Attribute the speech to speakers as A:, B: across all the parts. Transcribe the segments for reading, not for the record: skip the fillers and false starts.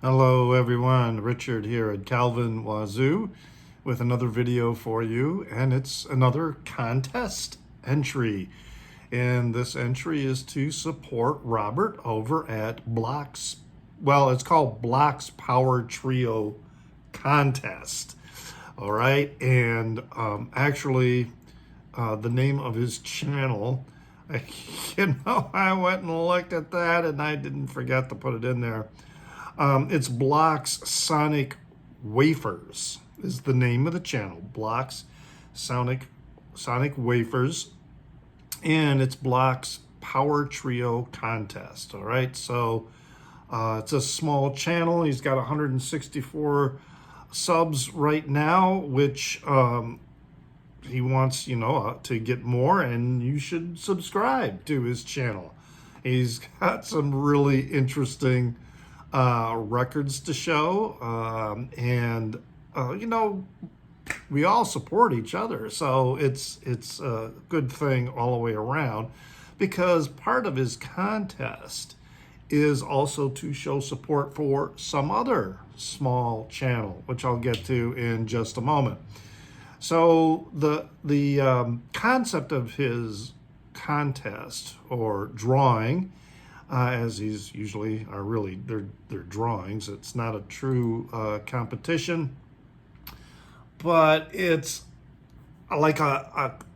A: Hello everyone, Richard here at Calvin Wazoo with another video for you, and it's another contest entry. And this entry is to support Robert over at Block's, well, it's called Block's Power Trio Contest. All right, and actually the name of his channel, I went and looked at that and I didn't forget to put it in there. It's Block's Sonic Wayfers is the name of the channel. Block's Sonic Wayfers, and it's Block's Power Trio Contest. All right, so it's a small channel. He's got 164 subs right now, which he wants, to get more, and you should subscribe to his channel. He's got some really interesting records to show, and we all support each other, so it's a good thing all the way around, because part of his contest is also to show support for some other small channel, which I'll get to in just a moment. So the concept of his contest or drawing, as these usually are really, they're drawings. It's not a true competition, but it's like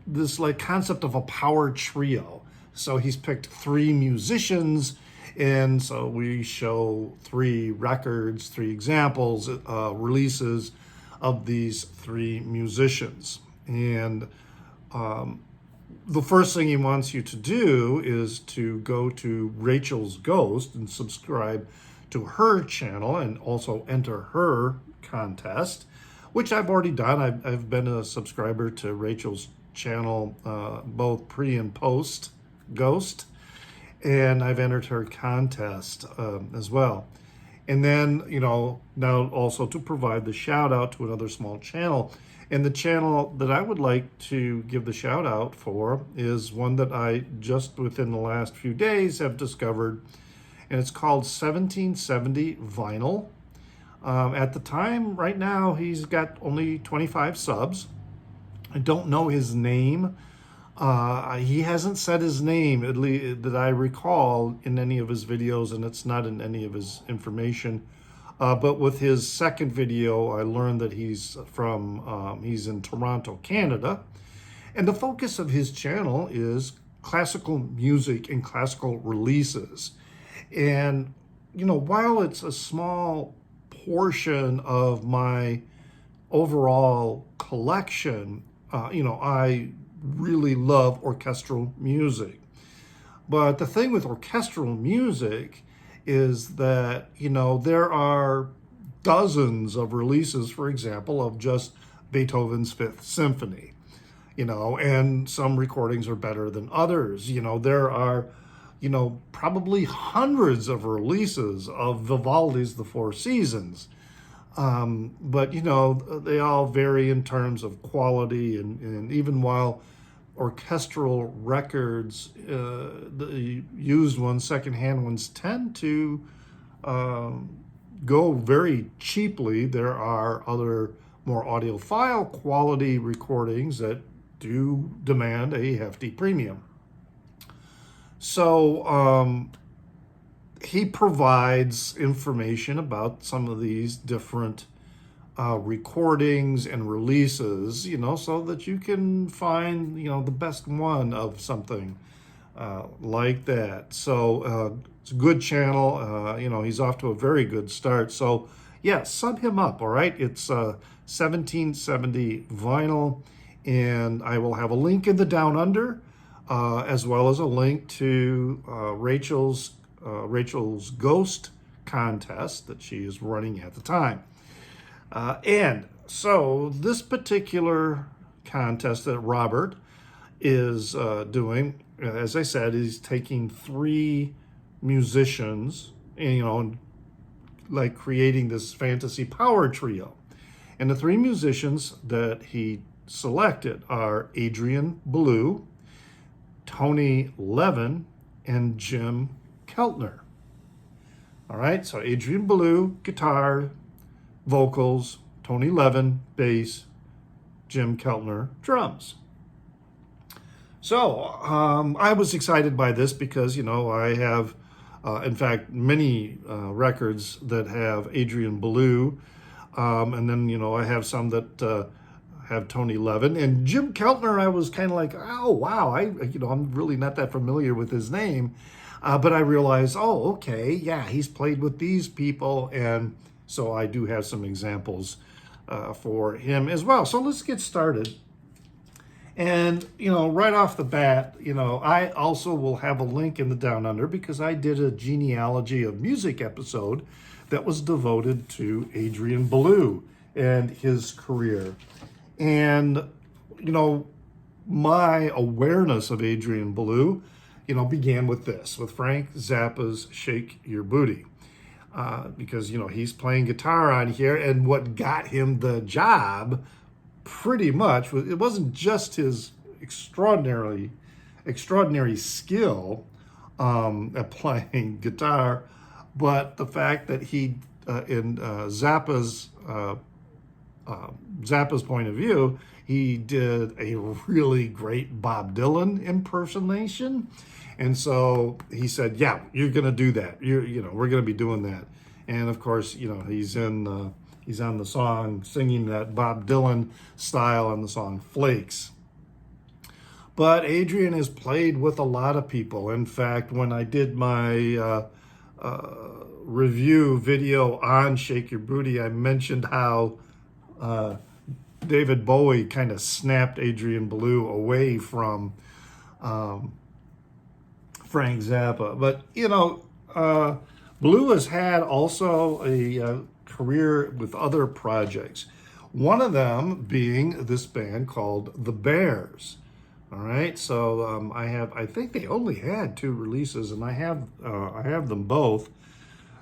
A: this concept of a power trio. So he's picked 3 musicians, and so we show 3 records, 3 examples, releases of these 3 musicians. And the first thing he wants you to do is to go to Rachel's Ghost and subscribe to her channel and also enter her contest, which I've already done. I've been a subscriber to Rachel's channel, both pre and post Ghost, and I've entered her contest as well. And then, now also to provide the shout out to another small channel. And the channel that I would like to give the shout out for is one that I just within the last few days have discovered, and it's called 1770 Vinyl. At the time, right now, he's got only 25 subs. I don't know his name. He hasn't said his name, at least that I recall, in any of his videos, and it's not in any of his information. But with his second video, I learned that he's in Toronto, Canada. And the focus of his channel is classical music and classical releases. And, while it's a small portion of my overall collection, I really love orchestral music. But the thing with orchestral music is that, there are dozens of releases, for example, of just Beethoven's Fifth Symphony, and some recordings are better than others. There are, probably hundreds of releases of Vivaldi's The Four Seasons. But, they all vary in terms of quality, and even while orchestral records, the used ones, secondhand ones, tend to go very cheaply, there are other more audiophile quality recordings that do demand a hefty premium. So he provides information about some of these different recordings and releases, so that you can find, the best one of something like that. So it's a good channel. He's off to a very good start. So yeah, sub him up, all right? It's 1770 Vinyl, and I will have a link in the down under, as well as a link to Rachel's Ghost contest that she is running at the time. And so this particular contest that Robert is doing, as I said, he's taking 3 musicians and, like creating this fantasy power trio. And the 3 musicians that he selected are Adrian Belew, Tony Levin, and Jim Keltner. All right, so Adrian Belew, guitar, vocals, Tony Levin, bass, Jim Keltner, drums. So I was excited by this because, I have, in fact, many records that have Adrian Belew. And then, I have some that have Tony Levin. And Jim Keltner, I was kind of like, oh, wow, I'm really not that familiar with his name. But I realized, oh, okay, yeah, he's played with these people. And so I do have some examples for him as well. So let's get started. And, right off the bat, I also will have a link in the Down Under because I did a genealogy of music episode that was devoted to Adrian Belew and his career. And, my awareness of Adrian Belew, began with Frank Zappa's Shake Your Booty. Because, he's playing guitar on here, and what got him the job pretty much it wasn't just his extraordinary skill at playing guitar, but the fact that he, in Zappa's point of view, he did a really great Bob Dylan impersonation, and so he said, "Yeah, you're going to do that. We're going to be doing that." And of course, he's on the song singing that Bob Dylan style on the song Flakes. But Adrian has played with a lot of people. In fact, when I did my review video on Shake Your Booty, I mentioned how David Bowie kind of snapped Adrian Belew away from Frank Zappa. But, Belew has had also a career with other projects. One of them being this band called The Bears. All right, so I think they only had 2 releases, and I have them both.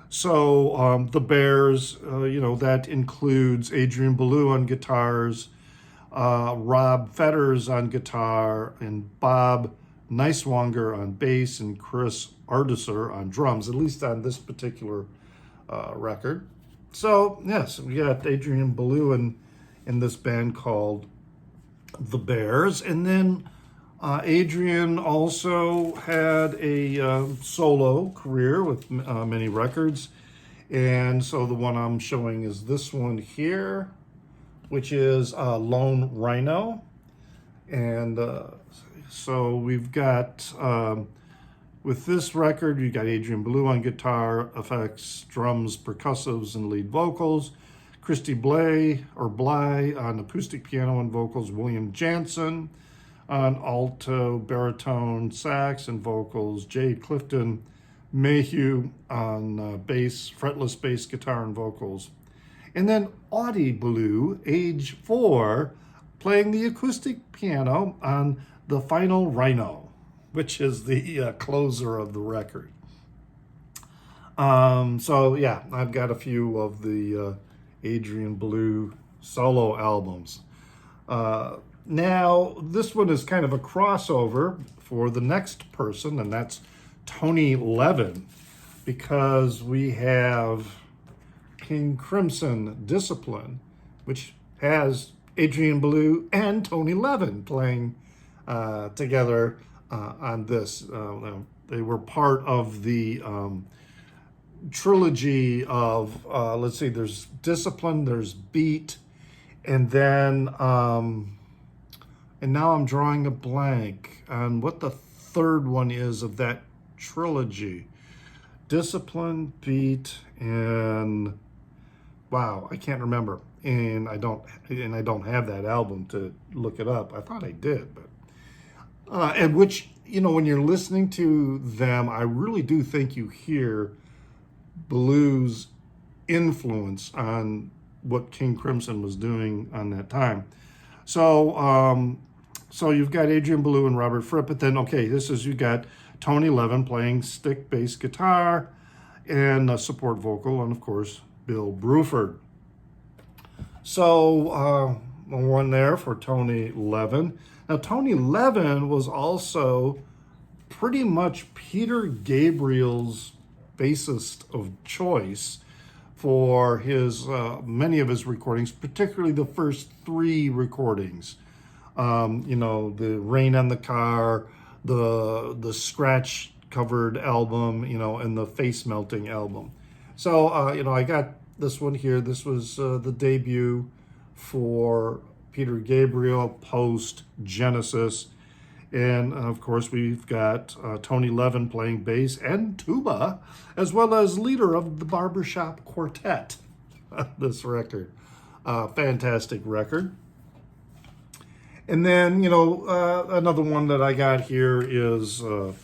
A: So The Bears, that includes Adrian Belew on guitars, Rob Fetters on guitar, and Bob Neiswanger on bass, and Chris Artiser on drums, at least on this particular record. So, yes, we got Adrian Belew in this band called The Bears. And then Adrian also had a solo career with many records. And so the one I'm showing is this one here, which is Lone Rhino. And so we've got, with this record, you got Adrian Belew on guitar, effects, drums, percussives, and lead vocals. Christy Bly on acoustic piano and vocals. William Jansen on alto, baritone, sax, and vocals. Jade Clifton Mayhew on bass, fretless bass guitar and vocals. And then Audie Belew, age 4, playing the acoustic piano on The Final Rhino, which is the closer of the record. So yeah, I've got a few of the Adrian Belew solo albums. Now, this one is kind of a crossover for the next person, and that's Tony Levin, because we have King Crimson Discipline, which has Adrian Belew and Tony Levin playing together on this. They were part of the trilogy of, let's see, there's Discipline, there's Beat, and then, and now I'm drawing a blank on what the third one is of that trilogy. Discipline, Beat, and wow, I can't remember. And I don't have that album to look it up. I thought I did, but and which, when you're listening to them, I really do think you hear Belew's influence on what King Crimson was doing on that time. So so you've got Adrian Belew and Robert Fripp, but then you got Tony Levin playing stick bass guitar and a support vocal, and of course Bill Bruford. So one there for Tony Levin. Now, Tony Levin was also pretty much Peter Gabriel's bassist of choice for his many of his recordings, particularly the first 3 recordings. You know, the Rain on the Car, the scratch covered album, you know, and the Face Melting album. So, you know, I got this one here. This was the debut for Peter Gabriel post Genesis. And of course, we've got Tony Levin playing bass and tuba, as well as leader of the Barbershop Quartet. This record, fantastic record. And then, you know, another one that I got here is the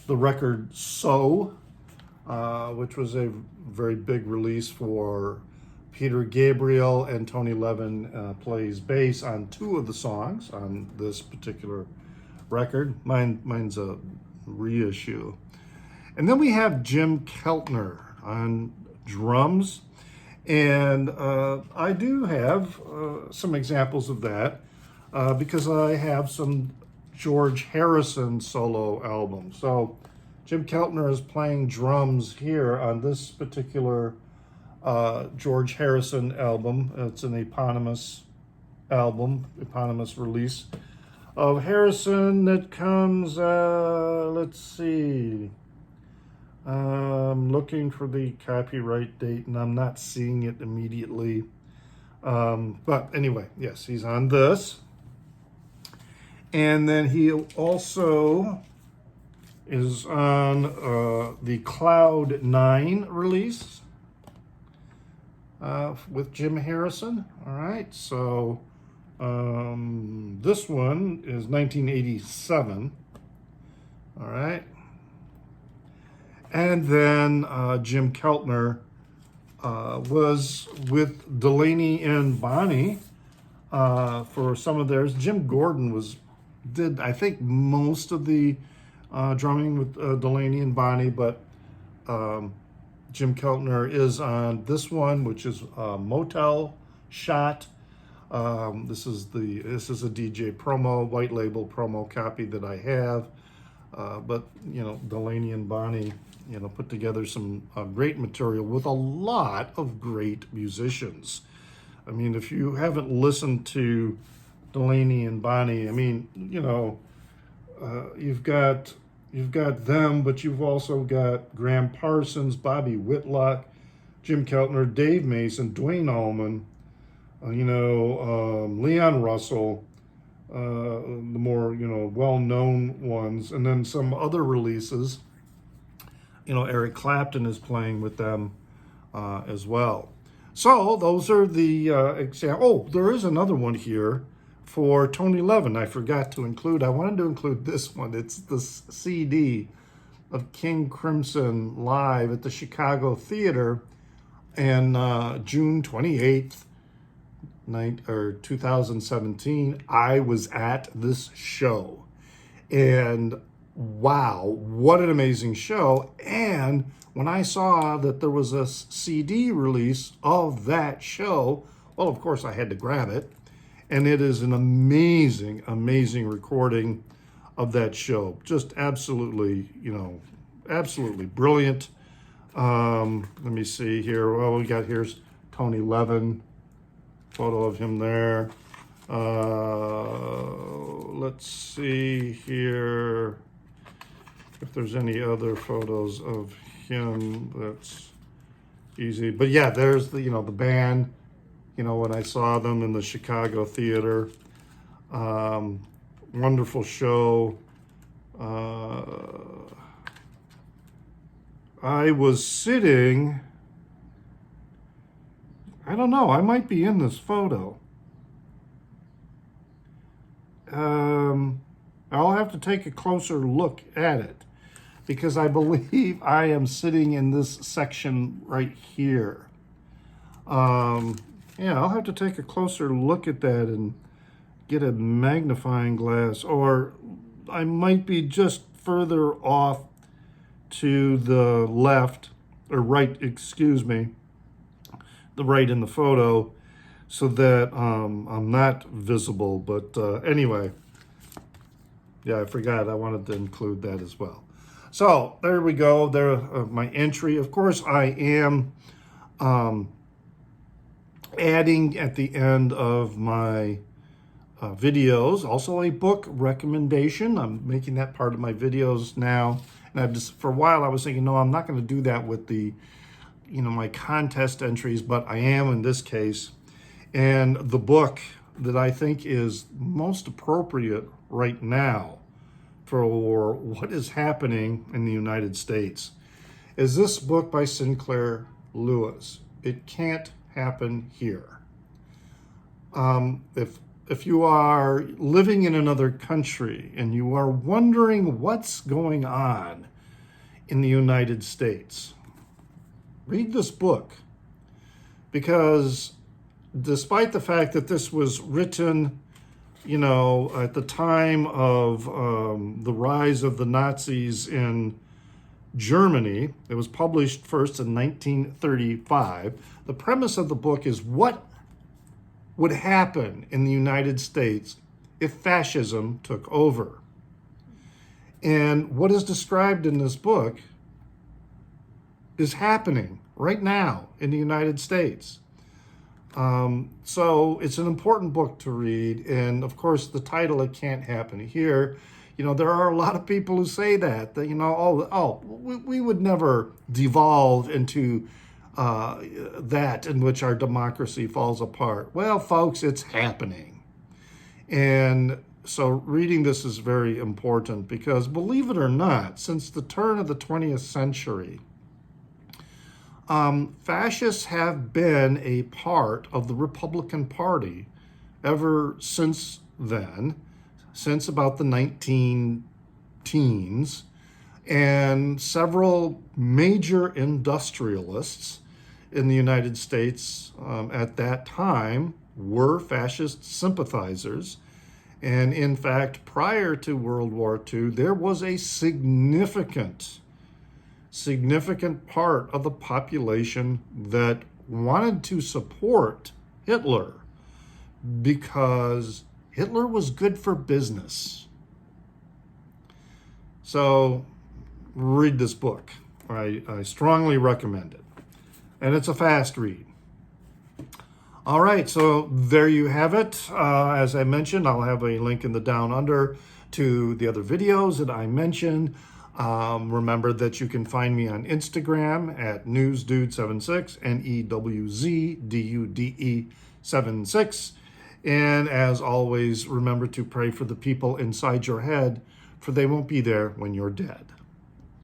A: record So, which was a very big release for Peter Gabriel, and Tony Levin plays bass on 2 of the songs on this particular record. Mine's a reissue. And then we have Jim Keltner on drums, and I do have some examples of that because I have some George Harrison solo albums. So Jim Keltner is playing drums here on this particular George Harrison album. It's an eponymous album, eponymous release of Harrison that comes, let's see, I'm looking for the copyright date and I'm not seeing it immediately. But anyway, yes, he's on this. And then he also is on the Cloud 9 release with Jim Harrison. All right, so this one is 1987. All right. And then Jim Keltner was with Delaney and Bonnie for some of theirs. Jim Gordon did I think most of the drumming with Delaney and Bonnie, but Jim Keltner is on this one, which is Motel Shot. This is a DJ promo, white label promo copy that I have. But you know, Delaney and Bonnie, you know, put together some great material with a lot of great musicians. I mean, if you haven't listened to Delaney and Bonnie, I mean, you know, you've got them, but you've also got Graham Parsons, Bobby Whitlock, Jim Keltner, Dave Mason, Dwayne Allman, you know, Leon Russell, the more, you know, well-known ones, and then some other releases. You know, Eric Clapton is playing with them as well. So those are the examples. Oh, there is another one here for Tony Levin I forgot to include. I wanted to include this one. It's the CD of King Crimson live at the Chicago Theater on June 28th, 2017. I was at this show, and wow, what an amazing show. And when I saw that there was a CD release of that show, well, of course I had to grab it. And it is an amazing, amazing recording of that show. Just absolutely, you know, absolutely brilliant. Let me see here. Well, here's Tony Levin, photo of him there. Let's see here if there's any other photos of him. That's easy. But yeah, there's the, you know, the band. You know, when I saw them in the Chicago Theater, wonderful show. I was sitting, I don't know, I might be in this photo. I'll have to take a closer look at it because I believe I am sitting in this section right here. Yeah, I'll have to take a closer look at that and get a magnifying glass, or I might be just further off to the left, or right, excuse me, the right in the photo, so that I'm not visible. But anyway, yeah, I forgot I wanted to include that as well. So there we go. There, my entry. Of course, I am adding at the end of my videos also a book recommendation. I'm making that part of my videos now. And I've just, for a while, I was thinking, no, I'm not going to do that with the, my contest entries, but I am in this case. And the book that I think is most appropriate right now for what is happening in the United States is this book by Sinclair Lewis. It Can't Happen Here. If you are living in another country and you are wondering what's going on in the United States, read this book, because despite the fact that this was written, at the time of the rise of the Nazis in Germany, it was published first in 1935. The premise of the book is what would happen in the United States if fascism took over. And what is described in this book is happening right now in the United States. So it's an important book to read. And of course, the title, It Can't Happen Here, there are a lot of people who say that we would never devolve into that in which our democracy falls apart. Well, folks, it's happening. And so reading this is very important because, believe it or not, since the turn of the 20th century, fascists have been a part of the Republican Party ever since then, since about the 19-teens, and several major industrialists in the United States at that time were fascist sympathizers. And in fact, prior to World War II, there was a significant part of the population that wanted to support Hitler because Hitler was good for business. So read this book. I strongly recommend it. And it's a fast read. All right, so there you have it. As I mentioned, I'll have a link in the down under to the other videos that I mentioned. Remember that you can find me on Instagram at newsdude76, NEWZDUDE76. And as always, remember to pray for the people inside your head, for they won't be there when you're dead.